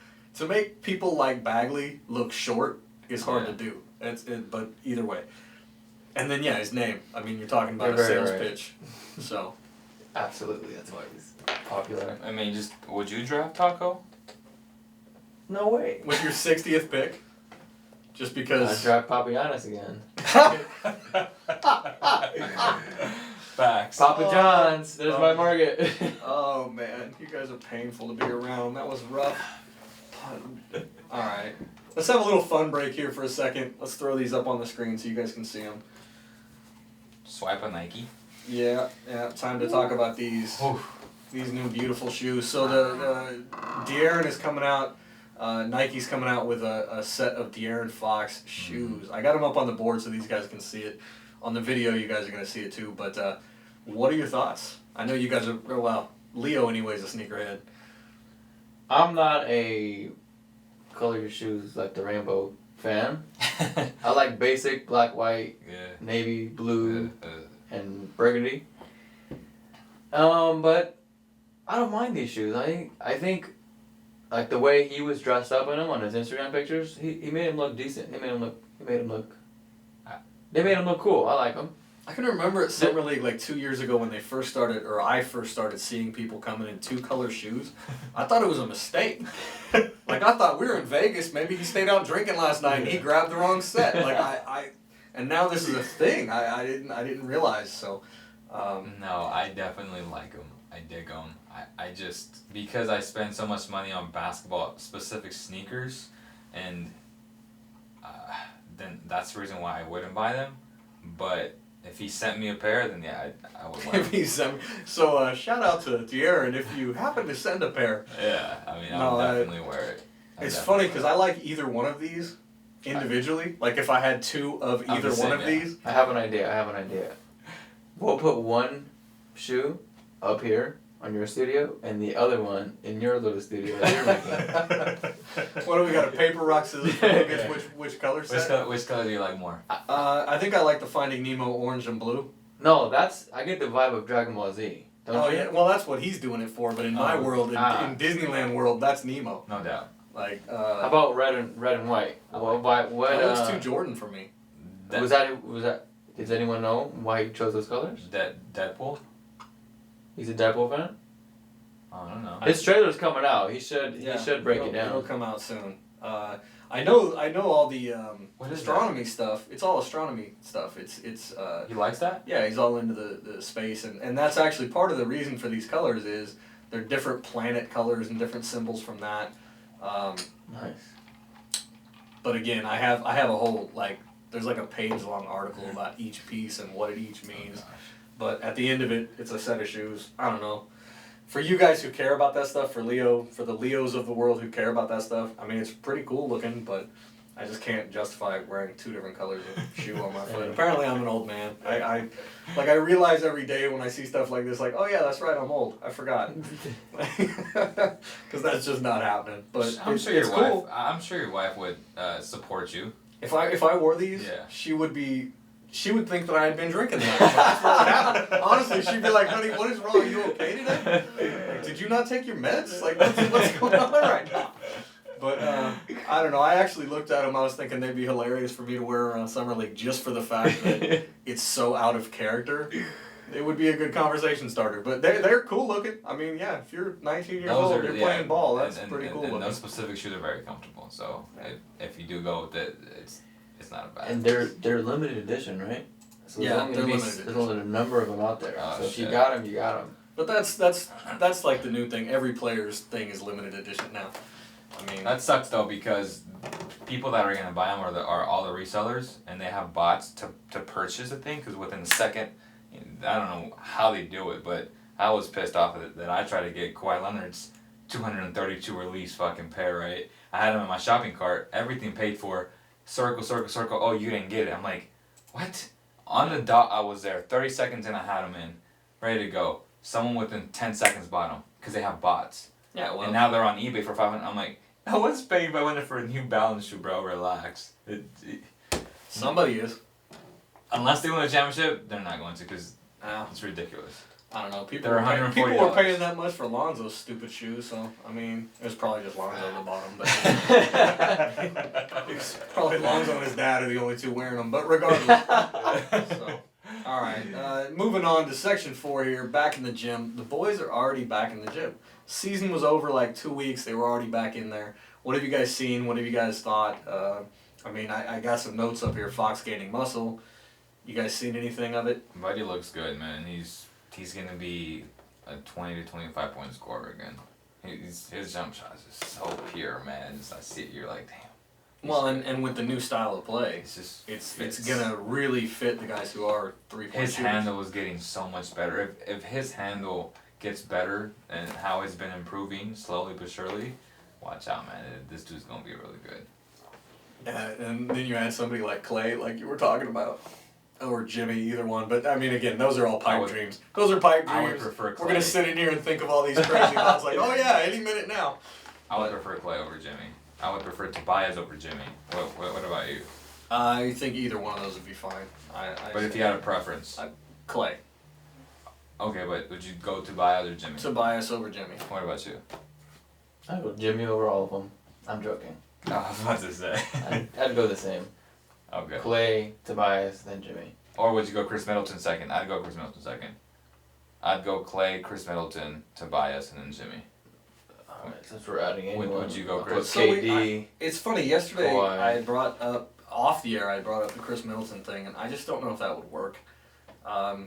people like Bagley look short is hard to do. But either way. And then his name. I mean, you're talking about a sales pitch. So. Absolutely, that's why he's popular. I mean, would you draft Taco? No way. With your 60th pick? Just because. I'd draft Papagiannis again. Facts. Papa John's, there's my market. Oh man, you guys are painful to be around. That was rough. Alright. Let's have a little fun break here for a second. Let's throw these up on the screen so you guys can see them. Swipe a Nike. Yeah. Time to talk about these new beautiful shoes. So the De'Aaron is coming out. Nike's coming out with a set of De'Aaron Fox shoes. I got them up on the board so these guys can see it. On the video, you guys are going to see it too. But what are your thoughts? I know you guys are, Leo anyways, a sneakerhead. I'm not a color your shoes like the rainbow fan. I like basic black, white, navy, blue, and burgundy. But I don't mind these shoes. I think like the way he was dressed up in them on his Instagram pictures, he made him look decent. They made him look cool. I like them. I can remember at Summer League like 2 years ago when I first started seeing people coming in 2-color shoes. I thought it was a mistake. I thought we were in Vegas. Maybe he stayed out drinking last night and he grabbed the wrong set. And now this is a thing. I didn't realize. So. No, I definitely like them. I dig them. I just, because I spend so much money on basketball specific sneakers, and then that's the reason why I wouldn't buy them. But if he sent me a pair, then I would wear them. So shout out to De'Aaron if you happen to send a pair. Yeah, I mean, I'll definitely wear it. It's funny because I like either one of these individually. Like if I had two of either one of these. I have an idea. We'll put one shoe up here on your studio and the other one in your little studio that you're making. What do we got? A paper, rock, scissors? Guess which color set? Which color do you like more? I think I like the Finding Nemo orange and blue. No, I get the vibe of Dragon Ball Z. Don't you? Yeah, well that's what he's doing it for, but in my world, in Disneyland world, that's Nemo. No doubt. Like. How about red and white? What? That's too Jordan for me. Was that? Does anyone know why he chose those colors? Deadpool. He's a Deadpool fan. I don't know. His trailer's coming out. He should break it down. It'll come out soon. I know all the what is astronomy stuff. It's all astronomy stuff. It's he likes that? Yeah, he's all into the space and that's actually part of the reason for these colors is they're different planet colors and different symbols from that. Nice. But again, I have a whole there's like a page long article about each piece and what it each means. But at the end of it, it's a set of shoes. I don't know. For you guys who care about that stuff, for the Leos of the world who care about that stuff, I mean, it's pretty cool looking, but I just can't justify wearing two different colors of shoe on my foot. Apparently, I'm an old man. I realize every day when I see stuff like this, oh yeah, that's right, I'm old. I forgot. Because that's just not happening. But I'm sure your wife would support you. If I wore these, she would think that I had been drinking that. That's what would happen. Honestly, she'd be like, honey, what is wrong? Are you okay today? Did you not take your meds? What's going on right now? But I don't know. I actually looked at them. I was thinking they'd be hilarious for me to wear around Summer League just for the fact that it's so out of character. It would be a good conversation starter. But they're cool looking. I mean, yeah, if you're 19 years old, you're playing ball. That's pretty cool looking. And those specific shoes are very comfortable. So if you do go with it, it's not a bad. And they're limited edition, right? So they're limited edition. There's only a number of them out there. So if you got them, you got them. But that's like the new thing. Every player's thing is limited edition now. I mean, that sucks though because people that are gonna buy them are all the resellers and they have bots to purchase the thing because within a second, I don't know how they do it, but I was pissed off at it that I tried to get Kawhi Leonard's 232 release fucking pair, right? I had them in my shopping cart, everything paid for, circle, oh you didn't get it. I'm like, what? On the dot I was there, 30 seconds and I had them in, ready to go. Someone within 10 seconds bought them because they have bots. Yeah, well. And now they're on eBay for $500. I'm like, no one's paying by winning for a New Balance shoe, bro. Relax. Somebody is. Unless they win a championship, they're not going to because it's ridiculous. I don't know. People were paying that much for Lonzo's stupid shoes, so I mean, it was probably just Lonzo that bought them. But it's probably Lonzo and his dad are the only two wearing them. But regardless. So, all right. Moving on to section 4 here. Back in the gym. The boys are already back in the gym. Season was over 2 weeks. They were already back in there. What have you guys seen? What have you guys thought? I mean, I got some notes up here. Fox gaining muscle. You guys seen anything of it? Buddy looks good, man. He's gonna be a 20 to 25 point scorer again. His jump shot is just so pure, man. I see it, you're like, damn. Well, and with the new style of play, it's gonna really fit the guys who are 3-point His shooters. handle is getting so much better. If his handle gets better and how it's been improving slowly but surely, watch out, man. This dude's gonna be really good. Yeah, and then you had somebody like Clay, like you were talking about, or Jimmy, either one. But I mean, again, those are all pipe dreams. Those are pipe dreams. I would prefer Clay. We're gonna sit in here and think of all these crazy thoughts, like, oh yeah, any minute now. I would prefer Clay over Jimmy. I would prefer Tobias over Jimmy. What about you? I think either one of those would be fine. But if you had a preference? Clay. Okay, but would you go Tobias or Jimmy? Tobias over Jimmy. What about you? I'd go Jimmy over all of them. I'm joking. I was about to say. I'd go the same. Okay. Clay, Tobias, then Jimmy. Or would you go Chris Middleton second? I'd go Chris Middleton second. I'd go Clay, Chris Middleton, Tobias, and then Jimmy. Alright, since we're adding anyone, would you go Chris? I'll put KD. It's funny, yesterday Kawhi. I brought up, off the air, I brought up the Chris Middleton thing, and I just don't know if that would work. What?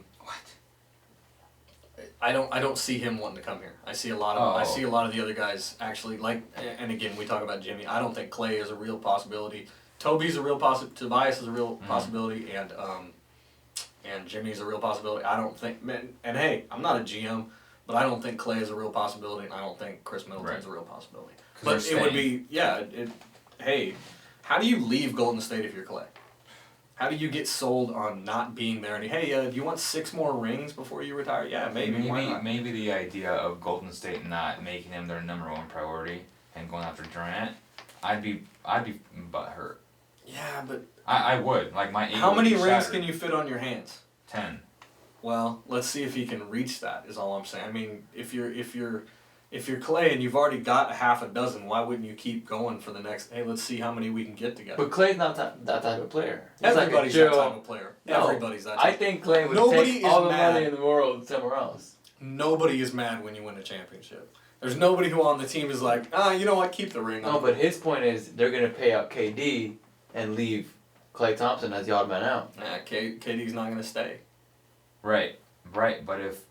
I don't see him wanting to come here. I see a lot of the other guys actually and again we talk about Jimmy. I don't think Clay is a real possibility. Toby's a real Tobias is a real possibility, and Jimmy's a real possibility. I don't think, and hey, I'm not a GM, but I don't think Clay is a real possibility, and I don't think Chris Middleton's a real possibility. But it would be, hey, how do you leave Golden State if you're Clay? How do you get sold on not being there? And hey, do you want 6 more rings before you retire? Yeah, maybe. Why not? Maybe the idea of Golden State not making him their number 1 priority and going after Durant, I'd be butthurt. Yeah, but I would like my. How many rings can you fit on your hands? 10. Well, let's see if he can reach that. Is all I'm saying. I mean, if you're Clay and you've already got a half a dozen, why wouldn't you keep going for the next? Hey, let's see how many we can get together. But Clay's not that type of player. He's Everybody's like that type of player. No, Everybody's that type. I think Clay would Nobody take is all the mad. money in the world somewhere else. Nobody is mad when you win a championship. There's nobody who on the team is like, you know what, keep the ring. No, but his point is they're gonna pay out KD and leave Klay Thompson as the odd man out. Nah, KD's not gonna stay. Right. But if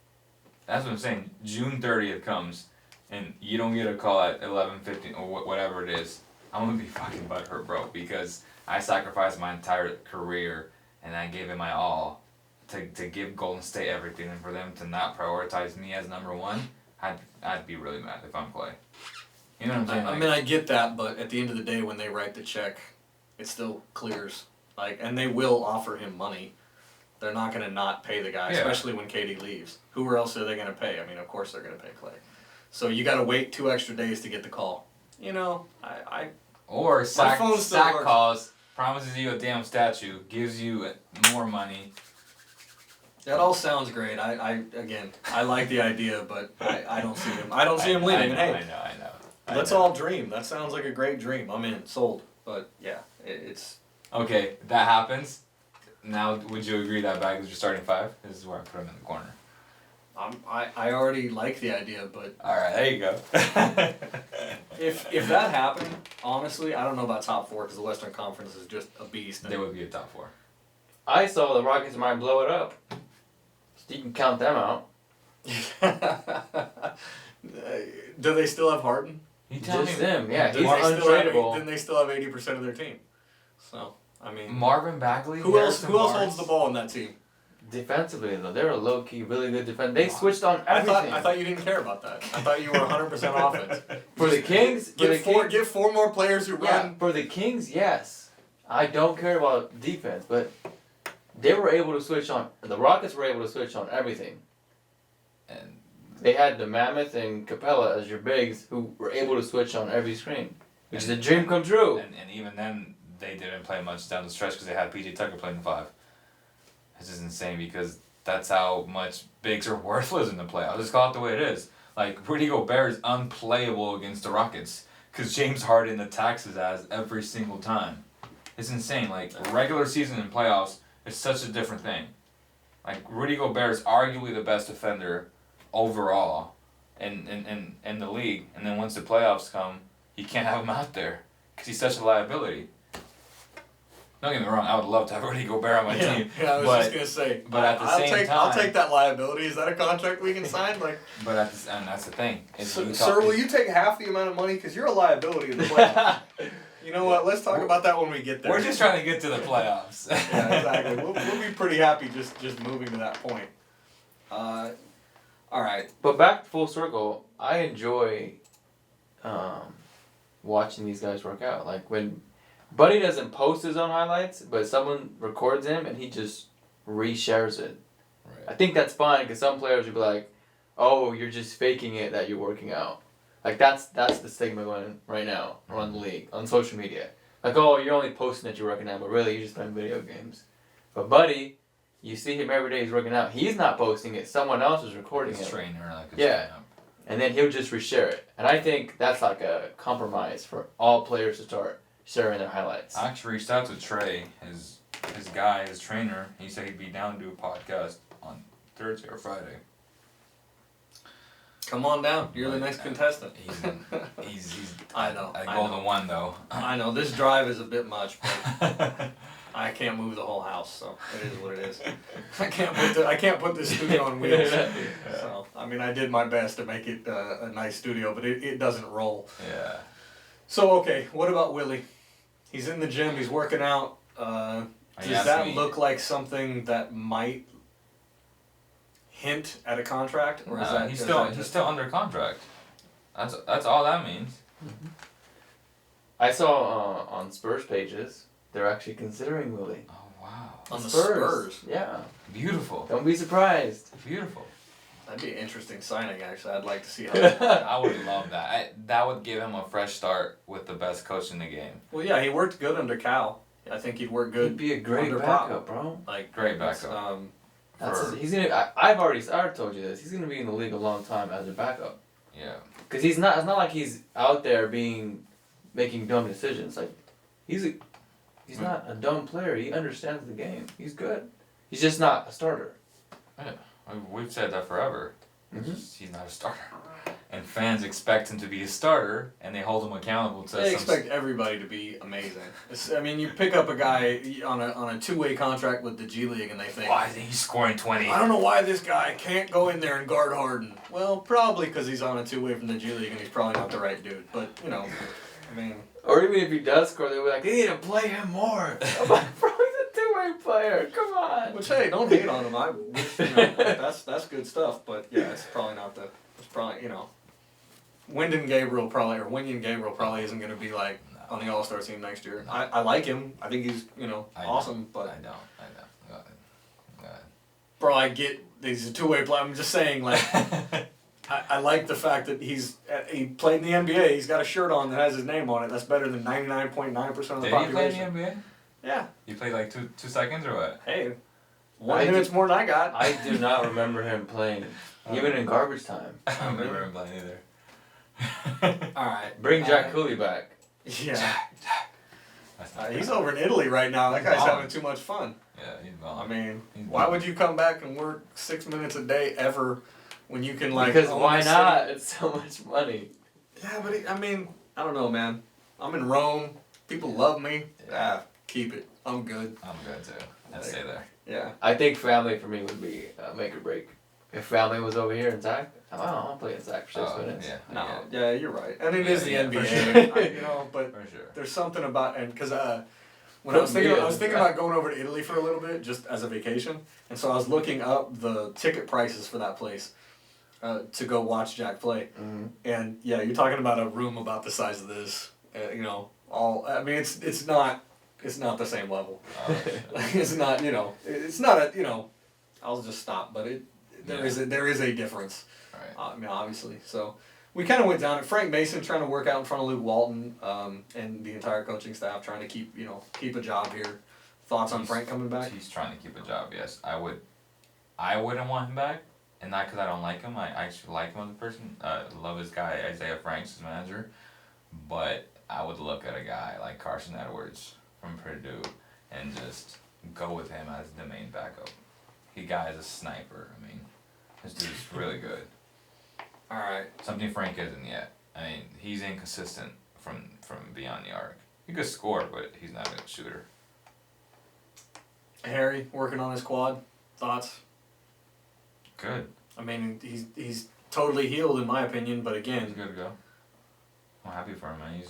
that's what I'm saying, June 30th comes and you don't get a call at 11:15 or whatever it is, I'm gonna be fucking butthurt, bro, because I sacrificed my entire career and I gave it my all to give Golden State everything, and for them to not prioritize me as number 1, I'd be really mad if I'm Clay. You know what I'm saying? I mean, I get that, but at the end of the day, when they write the check, it still clears. And they will offer him money. They're not going to not pay the guy, especially when KD leaves. Who else are they going to pay? I mean, of course they're going to pay Clay. So you got to wait 2 extra days to get the call. You know, Or Sack works. calls, promises you a damn statue, gives you more money. That all sounds great. I like the idea, but I don't see him. I don't see him leaving. I know. Let's all dream. That sounds like a great dream. I'm in. Sold. But yeah, it's... Okay, that happens. Now, would you agree that Bagley's your starting 5? This is where I put him in the corner. I already like the idea, but... Alright, there you go. If that happened, honestly, I don't know about top 4 because the Western Conference is just a beast. They would be a top 4. I saw the Rockets might blow it up. So you can count them out. Do they still have Harden? Just them, yeah. He's untradeable. Then they still have 80% of their team. So, I mean... Marvin Bagley? Who else holds the ball on that team? Defensively, though, they're a low-key, really good defense. They switched on everything. I thought you didn't care about that. I thought you were 100% offense. For the Kings... Give 4 more players who run... Yeah, for the Kings, yes. I don't care about defense, but they were able to switch on... The Rockets were able to switch on everything. And they had the Mammoth and Capella as your bigs who were able to switch on every screen. Which is a dream come true. And even then, they didn't play much down the stretch because they had PJ Tucker playing the 5. This is insane because that's how much bigs are worthless in the playoffs. Just call it the way it is. Like, Rudy Gobert is unplayable against the Rockets because James Harden attacks his ass every single time. It's insane. Like, regular season and playoffs is such a different thing. Like, Rudy Gobert is arguably the best defender overall in the league. And then once the playoffs come, you can't have him out there because he's such a liability. Don't get me wrong, I would love to have Rudy Gobert on my team. Yeah, I was just gonna say. But at the same time, I'll take that liability. Is that a contract we can sign? And that's the thing. Sir, will you take half the amount of money because you're a liability in the playoffs? You know what? Let's talk about that when we get there. We're just trying to get to the playoffs. Yeah, exactly. We'll be pretty happy just moving to that point. All right. But back full circle, I enjoy watching these guys work out. Like when Buddy doesn't post his own highlights, but someone records him and he just reshares it. Right. I think that's fine because some players would be like, "Oh, you're just faking it that you're working out." Like that's the stigma going right now around the league on social media. Like, "Oh, you're only posting that you're working out, but really you're just playing video games." But Buddy, you see him every day. He's working out. He's not posting it. Someone else is recording it. Trainer, like yeah. And then he'll just reshare it. And I think that's like a compromise for all players to start sharing their highlights. I actually reached out to Trey, his trainer. He said he'd be down to do a podcast on Thursday or Friday. Come on down. You're the next contestant. He's I know. At Golden One, though. I know. This drive is a bit much, but I can't move the whole house, so it is what it is. I can't put this studio on wheels. So, I mean, I did my best to make it a nice studio, but it doesn't roll. Yeah. So, okay, what about Willie? He's in the gym. He's working out. Does that look like something that might hint at a contract, or is that he's still under contract? That's all that means. Mm-hmm. I saw on Spurs pages they're actually considering Willie. Oh Wow. On the Spurs. Yeah. Beautiful. Don't be surprised. Beautiful. That'd be an interesting signing, actually. I'd like to see how. I would love that. That would give him a fresh start with the best coach in the game. Well, yeah, he worked good under Cal. I think he'd work good. He'd be a great under backup, Pop. bro. Like Great backup. He's gonna. I've already told you this. He's gonna be in the league a long time as a backup. Yeah. Cause he's not. It's not like he's out there making dumb decisions. Like, he's not a dumb player. He understands the game. He's good. He's just not a starter. Yeah. We've said that forever. Mm-hmm. He's not a starter. And fans expect him to be a starter, and they hold him accountable to. They expect everybody to be amazing. I mean, you pick up a guy on a two-way contract with the G League, and they think, why isn't he scoring 20? I don't know why this guy can't go in there and guard Harden. Well, probably because he's on a two-way from the G League, and he's probably not the right dude. But I mean. Or even if he does score, they'll be like, they need to play him more. I'm like, bro, he's a two-way player. Come on. Which, hey, don't hate on him. I wish, that's good stuff. But yeah, it's probably Wyndon Gabriel probably isn't going to be like on the All-Star team next year. I like him. I think he's awesome. But I don't. Go ahead. Bro, I get he's a two-way player. I'm just saying, like, I like the fact that he played in the NBA. He's got a shirt on that has his name on it. That's better than 99.9% of the population. Did he play in the NBA? Yeah. You played like two seconds or what? Hey, 1 minute's more than I got. I do not remember him playing, even in garbage time. I don't remember him playing either. Alright. Bring Jack Cooley back. Yeah. He's over in Italy right now. That guy's having too much fun. Yeah, he's gone. I mean, why would you come back and work 6 minutes a day ever when you can, like... Because why not? It's so much money. Yeah, but I don't know, man. I'm in Rome. People love me. Yeah. Keep it. I'm good. I'm good too. I'd stay there. Yeah. I think family for me would be make or break. If family was over here in Zach, I'll play in Zach for 6 minutes. Yeah. No, yeah, you're right. And it is the for NBA, sure. but For sure. there's something about, and because when I was thinking about going over to Italy for a little bit, just as a vacation, and so I was looking up the ticket prices for that place to go watch Jack play, and yeah, you're talking about a room about the size of this, it's not the same level. It's not, it's not a, I'll just stop, but there is a difference. Right. I mean, obviously. So we kind of went down it. Frank Mason trying to work out in front of Luke Walton, and the entire coaching staff trying to keep a job here. Thoughts on Frank coming back? He's trying to keep a job. Yes, I wouldn't want him back, and not because I don't like him. I actually like him as a person. Love this guy Isaiah Franks, his manager, but I would look at a guy like Carson Edwards from Purdue and just go with him as the main backup. He guy is a sniper. I mean, this dude's really good. All right. Something Frank isn't yet. I mean, he's inconsistent from beyond the arc. He could score, but he's not a good shooter. Harry working on his quad. Thoughts? Good. I mean, he's totally healed in my opinion, but again, He's good to go. I'm happy for him, man.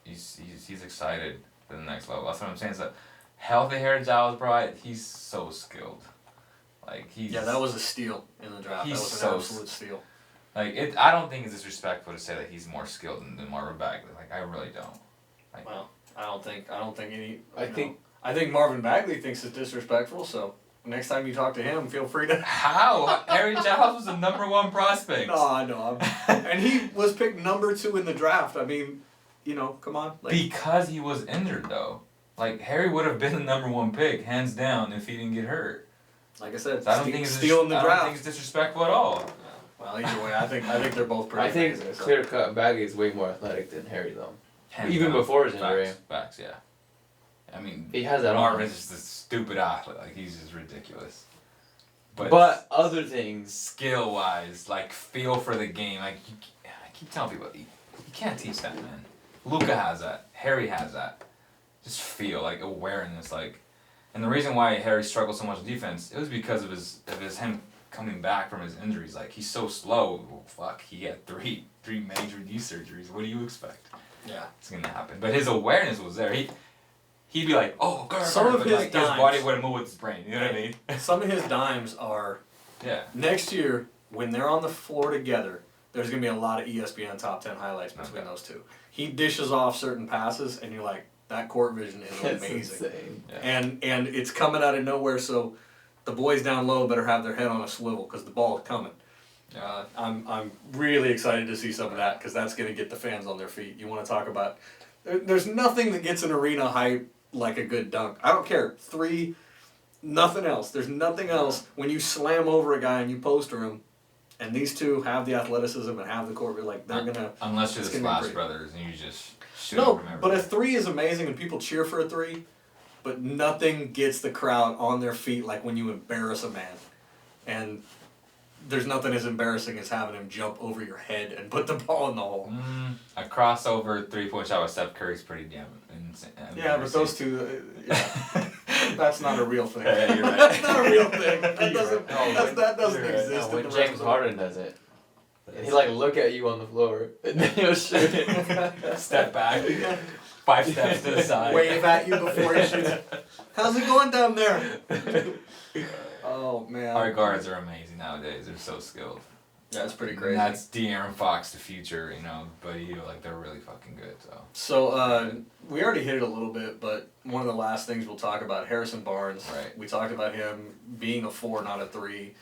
He's excited for the next level. That's what I'm saying. Is that healthy Harry Giles, bro? He's so skilled. Like that was a steal in the draft. That was an absolute steal. Like I don't think it's disrespectful to say that he's more skilled than Marvin Bagley. Like I really don't. Like, well, I don't think any. I think Marvin Bagley thinks it's disrespectful. So next time you talk to him, feel free to. How? Harry Giles was the #1 prospect. No, I know. And he was picked #2 in the draft. I mean, come on. Because he was injured though. Like Harry would have been the #1 pick, hands down, if he didn't get hurt. Like I said, So I don't think it's stealing the draft. I don't think it's disrespectful at all. Well, either way, I think they're both pretty. I think amazing, clear cut Bagley is way more athletic than Harry though. Hands Even down. before his injury. Facts, yeah. I mean, He has that Marvin's arm. just a stupid athlete. Like he's just ridiculous. But other things. Skill wise, like feel for the game, like I keep telling people, you can't teach that, man. Luka has that. Harry has that. Just feel, like awareness, like. And the reason why Harry struggled so much in defense, it was because of him coming back from his injuries. Like he's so slow. Well, fuck, he had three major knee surgeries. What do you expect? Yeah, it's gonna happen. But his awareness was there. He'd be like, oh, God, some of his his body wouldn't move with his brain. You know what I mean? Some of his dimes are. Yeah. Next year, when they're on the floor together, there's gonna be a lot of ESPN top 10 highlights between those two. He dishes off certain passes, and you're like, That court vision is That's amazing. insane. Yeah. And it's coming out of nowhere, so the boys down low better have their head on a swivel because the ball is coming. I'm really excited to see some of that because that's going to get the fans on their feet. You want to talk about... There's nothing that gets an arena hype like a good dunk. I don't care. 3, nothing else. There's nothing else when you slam over a guy and you poster him, and these two have the athleticism and have the court, like they're gonna. Unless you're the it's gonna be Splash pretty. Brothers and you just shoot No, from but a everywhere. 3 is amazing and people cheer for a 3, but nothing gets the crowd on their feet like when you embarrass a man, and there's nothing as embarrassing as having him jump over your head and put the ball in the hole. A crossover 3-point shot with Steph Curry's pretty damn insane. Yeah, but those two, that's not a real thing. Yeah, you're right. That's not a real thing. That You're doesn't, right. that doesn't You're right. exist. No, in when the rest James of Harden does it, he like look at you on the floor and then he'll shoot it. Step back, 5 steps to the side. Wave at you before you shoot. How's it going down there? Oh man. Our guards are amazing nowadays. They're so skilled. Yeah, it's pretty And crazy. that's De'Aaron Fox, the future, you know, Buddy, like they're really fucking good. So So we already hit it a little bit, but one of the last things we'll talk about, Harrison Barnes. Right. We talked about him being a 4, not a 3.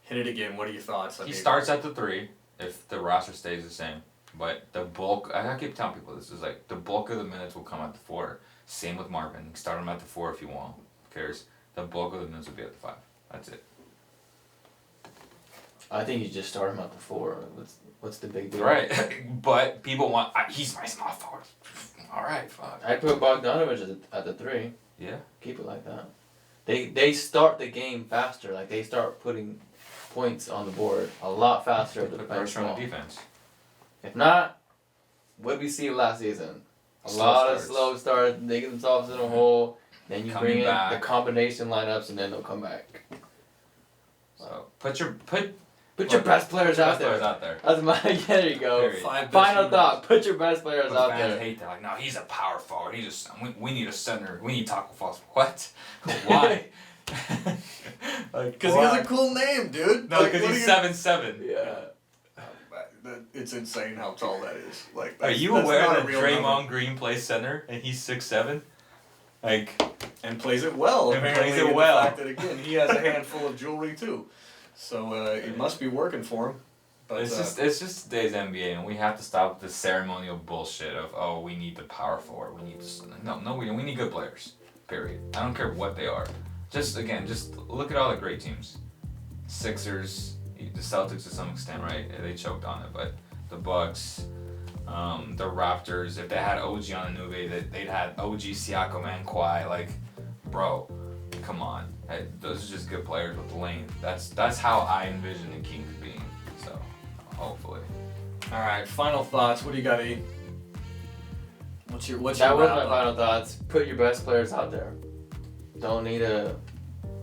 Hit it again. What are your thoughts? he starts at the 3 if the roster stays the same. But the bulk, I keep telling people this is like the bulk of the minutes will come at the 4. Same with Marvin. You can start him at the 4 if you want. Who cares? The bulk of the minutes will be at the 5. That's it. I think you just start him at the 4. What's the big deal? Right. But people want, he's my small forward. Alright, fuck. I'd put Bogdanovich at the 3. Yeah. Keep it like that. They start the game faster. Like they start putting points on the board a lot faster if the Put defense pressure on ball. the defense. If not, what we see last season? A Slow lot starts. of slow starts, digging themselves in a hole. Then you Coming bring in back. the combination lineups, and then they'll come back. So put your best players out there. out there. That's my. There you go. Period. 5 best Final shooters. thought. Put your best players But out fans there. hate that. Like, no, he's a power forward. We need a center. We need Taco Falls. What? Why? Like, Because he has a cool name, dude. No, because he's 7'7". Yeah. It's insane how tall that is. Like, Are that's, you that's aware not a that real Draymond number. Green plays center and he's 6'7"? Like, And plays it well. And apparently, plays it in well. The fact that again he has a handful of jewelry too, so it must be working for him. But it's just today's NBA, and we have to stop the ceremonial bullshit of we need the power forward. We need we need good players. Period. I don't care what they are. Just look at all the great teams. Sixers, the Celtics to some extent, right? They choked on it, but the Bucks, the Raptors. If they had OG on Anunoby, they'd had OG, Siakam, and Kawhi. Like, bro, come on. Hey, those are just good players with lane. That's how I envision the Kings being. So, hopefully. all right, final thoughts. What do you got, E? What's your That was my wrap-up? final thoughts. Put your best players out there. Don't need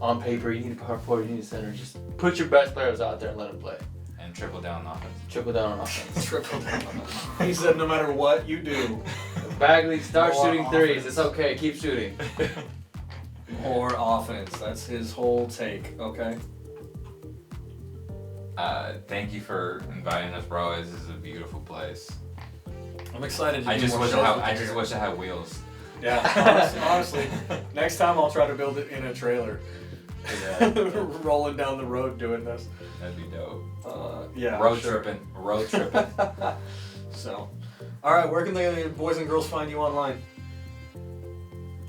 on paper, you need a power forward, you need a center. Just put your best players out there and let them play. And triple down on offense. Triple down on offense. Triple down. He said, no matter what you do, Bagley, start More shooting threes. offense. It's okay. Keep shooting. more offense. That's his whole take. Okay. Thank you for inviting us, bro. This is a beautiful place. I'm excited to I do just more wish shows I with you just here. wish I had wheels. Yeah, honestly, next time I'll try to build it in a trailer. Rolling down the road doing this. That'd be dope. Yeah. Road sure. tripping. So, all right, where can the boys and girls find you online?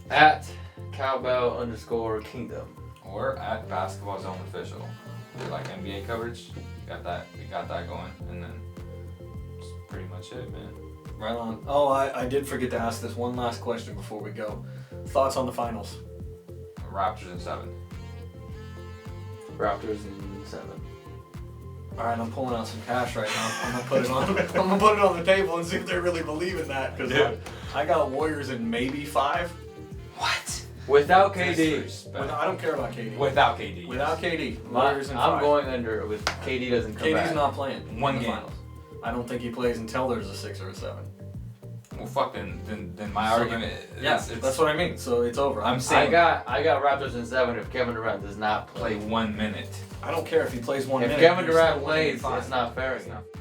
At cowbell_kingdom. Or at Basketball Zone Official. We like NBA coverage. We got that going, and then that's pretty much it, man. Right on. Oh, I did forget to ask this one last question before we go. Thoughts on the finals? Raptors in 7. Raptors in 7. All right, I'm pulling out some cash right now. I'm gonna put it on. I'm gonna put it on the table and see if they really believe in that. Because I got Warriors in maybe 5. What? Without KD. Disrespect. I don't care about KD. Without KD. Without KD, My- Warriors in 5. I'm going under with KD doesn't come KD's back. not playing. One in the game. Finals. I don't think he plays until there's a 6 or a 7. Well, fuck. Then my So argument. Yeah, it's that's what I mean. So it's over. I'm I saying. got Raptors in 7 if Kevin Durant does not Play play. 1 minute. I don't care if he plays 1 If minute. Kevin you're Durant still winning plays, 5. it's not fair It's again. not.